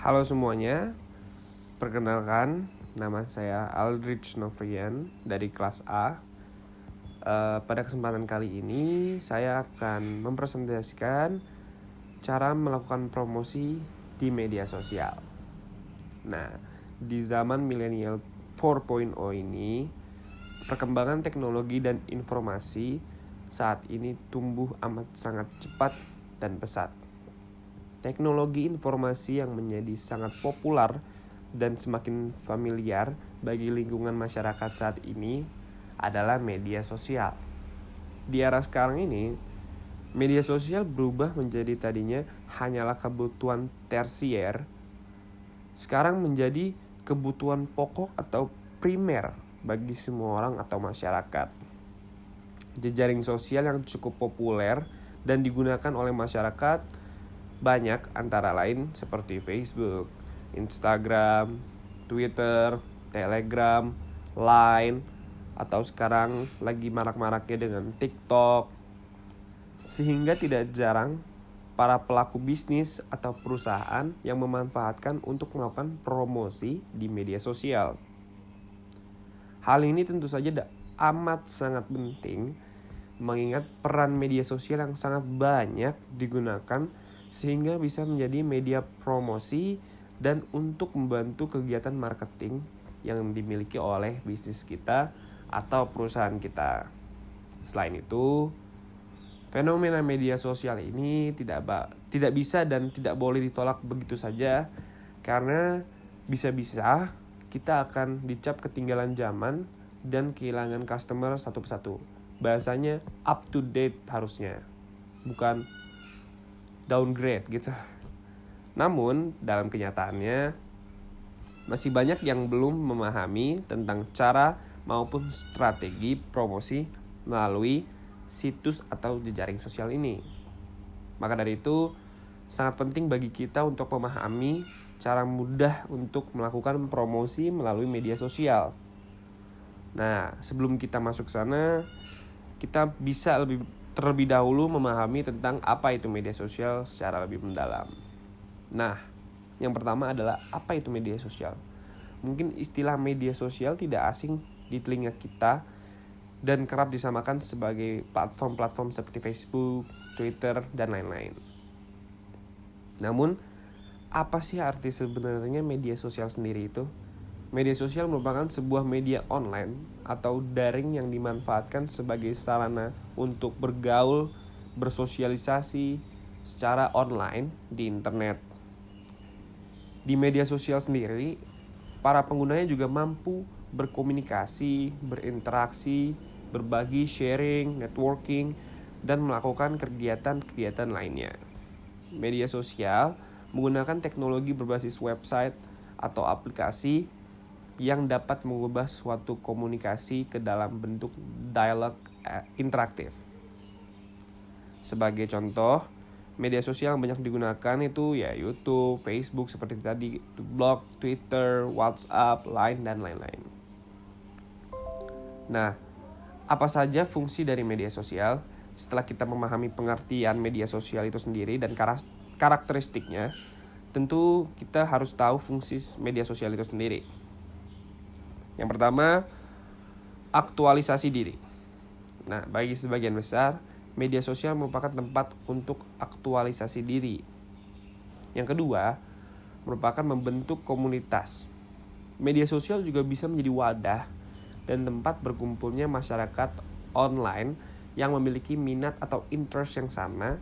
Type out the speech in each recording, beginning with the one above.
Halo semuanya, perkenalkan nama saya Aldrich Novrian dari kelas A. Pada kesempatan kali ini saya akan mempresentasikan cara melakukan promosi di media sosial. Nah, di zaman milenial 4.0 ini, perkembangan teknologi dan informasi saat ini tumbuh amat sangat cepat dan pesat. Teknologi informasi yang menjadi sangat populer dan semakin familiar bagi lingkungan masyarakat saat ini adalah media sosial. Di era sekarang ini, media sosial berubah menjadi tadinya hanyalah kebutuhan tersier, sekarang menjadi kebutuhan pokok atau primer bagi semua orang atau masyarakat. Jejaring sosial yang cukup populer dan digunakan oleh masyarakat banyak, antara lain seperti Facebook, Instagram, Twitter, Telegram, Line, atau sekarang lagi marak-maraknya dengan TikTok. Sehingga tidak jarang para pelaku bisnis atau perusahaan yang memanfaatkan untuk melakukan promosi di media sosial. Hal ini tentu saja amat sangat penting, mengingat peran media sosial yang sangat banyak digunakan sehingga bisa menjadi media promosi dan untuk membantu kegiatan marketing yang dimiliki oleh bisnis kita atau perusahaan kita. Selain itu, fenomena media sosial ini tidak bisa dan tidak boleh ditolak begitu saja, karena bisa-bisa kita akan dicap ketinggalan zaman dan kehilangan customer satu persatu. Bahasanya up to date harusnya, bukan downgrade gitu. Namun dalam kenyataannya masih banyak yang belum memahami tentang cara maupun strategi promosi melalui situs atau jejaring sosial ini. Maka dari itu sangat penting bagi kita untuk memahami cara mudah untuk melakukan promosi melalui media sosial. Nah, sebelum kita masuk sana, kita bisa terlebih dahulu memahami tentang apa itu media sosial secara lebih mendalam. Nah, yang pertama adalah apa itu media sosial. Mungkin istilah media sosial tidak asing di telinga kita dan kerap disamakan sebagai platform-platform seperti Facebook, Twitter, dan lain-lain. Namun, apa sih arti sebenarnya media sosial sendiri itu? Media sosial merupakan sebuah media online atau daring yang dimanfaatkan sebagai sarana untuk bergaul, bersosialisasi secara online di internet. Di media sosial sendiri, para penggunanya juga mampu berkomunikasi, berinteraksi, berbagi, sharing, networking, dan melakukan kegiatan-kegiatan lainnya. Media sosial menggunakan teknologi berbasis website atau aplikasi yang dapat mengubah suatu komunikasi ke dalam bentuk dialog interaktif. Sebagai contoh, media sosial yang banyak digunakan itu ya YouTube, Facebook seperti tadi, blog, Twitter, WhatsApp, Line, dan lain-lain. Nah, apa saja fungsi dari media sosial? Setelah kita memahami pengertian media sosial itu sendiri dan karakteristiknya, tentu kita harus tahu fungsi media sosial itu sendiri. Yang pertama, aktualisasi diri. Nah, bagi sebagian besar, media sosial merupakan tempat untuk aktualisasi diri. Yang kedua, merupakan membentuk komunitas. Media sosial juga bisa menjadi wadah dan tempat berkumpulnya masyarakat online yang memiliki minat atau interest yang sama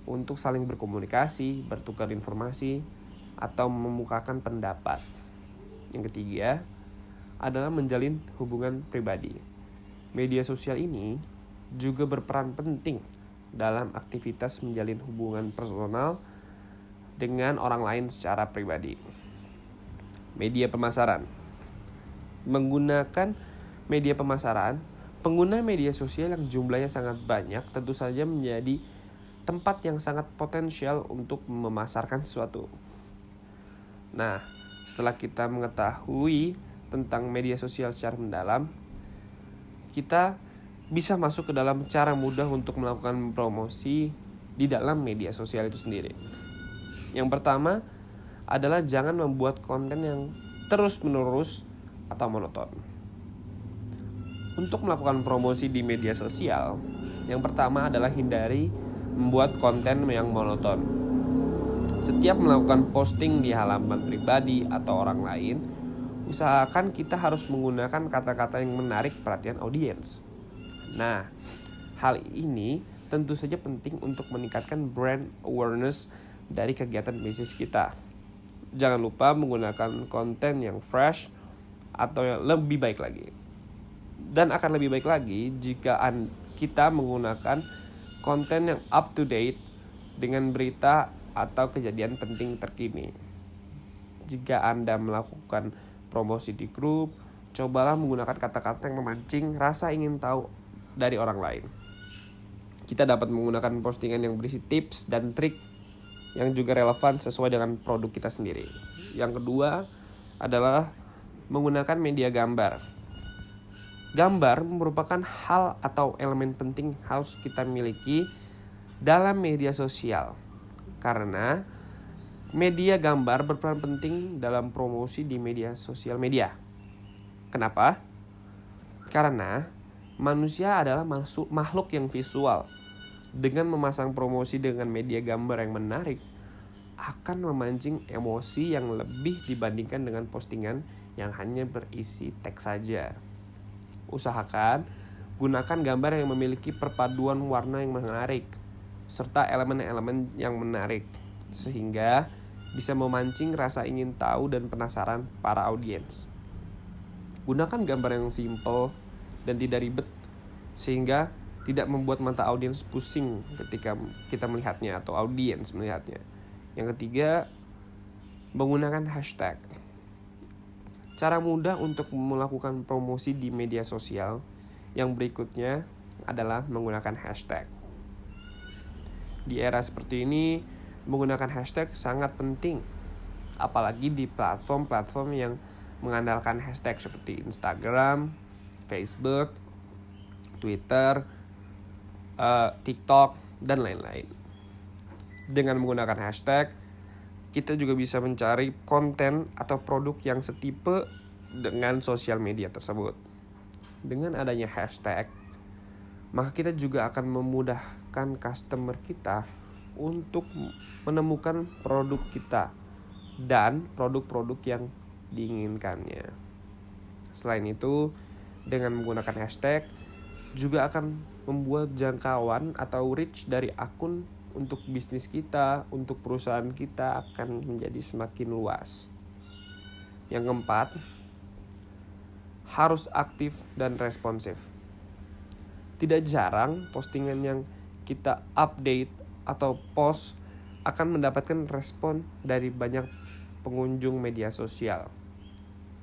untuk saling berkomunikasi, bertukar informasi, atau memukakan pendapat. Yang ketiga adalah menjalin hubungan pribadi. Media sosial ini juga berperan penting dalam aktivitas menjalin hubungan personal dengan orang lain secara pribadi. Media pemasaran. Menggunakan media pemasaran, pengguna media sosial yang jumlahnya sangat banyak tentu saja menjadi tempat yang sangat potensial untuk memasarkan sesuatu. Nah, setelah kita mengetahui tentang media sosial secara mendalam, kita bisa masuk ke dalam cara mudah untuk melakukan promosi di dalam media sosial itu sendiri. Yang pertama adalah jangan membuat konten yang terus-menerus atau monoton. Untuk melakukan promosi di media sosial, yang pertama adalah hindari membuat konten yang monoton. Setiap melakukan posting di halaman pribadi atau orang lain, usahakan kita harus menggunakan kata-kata yang menarik perhatian audiens. Nah, hal ini tentu saja penting untuk meningkatkan brand awareness dari kegiatan bisnis kita. Jangan lupa menggunakan konten yang fresh atau yang lebih baik lagi. Dan akan lebih baik lagi jika kita menggunakan konten yang up to date dengan berita atau kejadian penting terkini. Jika Anda melakukan promosi di grup, cobalah menggunakan kata-kata yang memancing rasa ingin tahu dari orang lain. Kita dapat menggunakan postingan yang berisi tips dan trik yang juga relevan sesuai dengan produk kita sendiri. Yang kedua adalah menggunakan media gambar. Gambar merupakan hal atau elemen penting harus kita miliki dalam media sosial. Karena media gambar berperan penting dalam promosi di media sosial media. Kenapa? Karena manusia adalah makhluk yang visual. Dengan memasang promosi dengan media gambar yang menarik, akan memancing emosi yang lebih dibandingkan dengan postingan yang hanya berisi teks saja. Usahakan gunakan gambar yang memiliki perpaduan warna yang menarik, serta elemen-elemen yang menarik, sehingga bisa memancing rasa ingin tahu dan penasaran para audiens. Gunakan gambar yang simple dan tidak ribet, sehingga tidak membuat mata audiens pusing ketika kita melihatnya atau audiens melihatnya. Yang ketiga, menggunakan hashtag. Cara mudah untuk melakukan promosi di media sosial yang berikutnya adalah menggunakan hashtag. Di era seperti ini, menggunakan hashtag sangat penting, apalagi di platform-platform yang mengandalkan hashtag seperti Instagram, Facebook, Twitter, TikTok, dan lain-lain. Dengan menggunakan hashtag, kita juga bisa mencari konten atau produk yang setipe dengan sosial media tersebut. Dengan adanya hashtag, maka kita juga akan memudahkan customer kita untuk menemukan produk kita dan produk-produk yang diinginkannya. Selain itu, dengan menggunakan hashtag juga akan membuat jangkauan atau reach dari akun untuk bisnis kita, untuk perusahaan kita akan menjadi semakin luas. Yang keempat, harus aktif dan responsif. Tidak jarang postingan yang kita update atau post akan mendapatkan respon dari banyak pengunjung media sosial.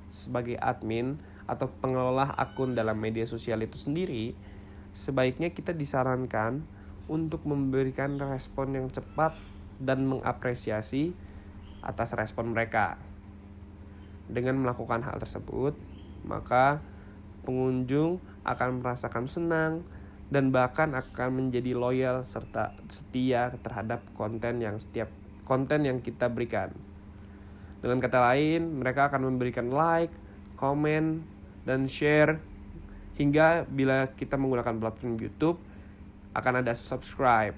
Sebagai admin atau pengelola akun dalam media sosial itu sendiri, sebaiknya kita disarankan untuk memberikan respon yang cepat dan mengapresiasi atas respon mereka. Dengan melakukan hal tersebut, maka pengunjung akan merasakan senang dan bahkan akan menjadi loyal serta setia terhadap konten yang kita berikan. Dengan kata lain, mereka akan memberikan like, komen, dan share, hingga bila kita menggunakan platform YouTube akan ada subscribe.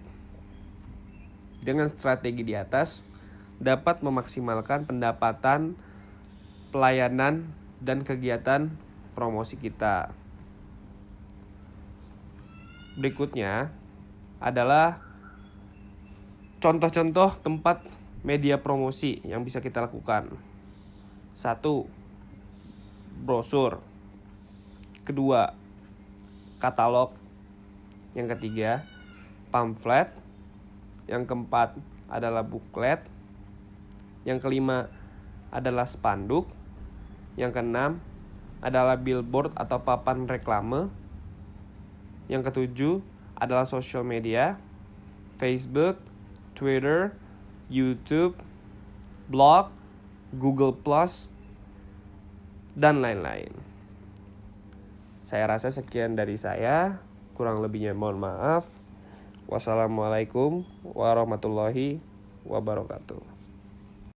Dengan strategi di atas dapat memaksimalkan pendapatan, pelayanan, dan kegiatan promosi kita. Berikutnya adalah contoh-contoh tempat media promosi yang bisa kita lakukan. 1. Brosur. Kedua, katalog. Yang ketiga, pamflet. Yang keempat adalah buklet. Yang kelima adalah spanduk. Yang keenam adalah billboard atau papan reklame. Yang ketujuh adalah social media, Facebook, Twitter, YouTube, blog, Google+, dan lain-lain. Saya rasa sekian dari saya. Kurang lebihnya mohon maaf. Wassalamualaikum warahmatullahi wabarakatuh.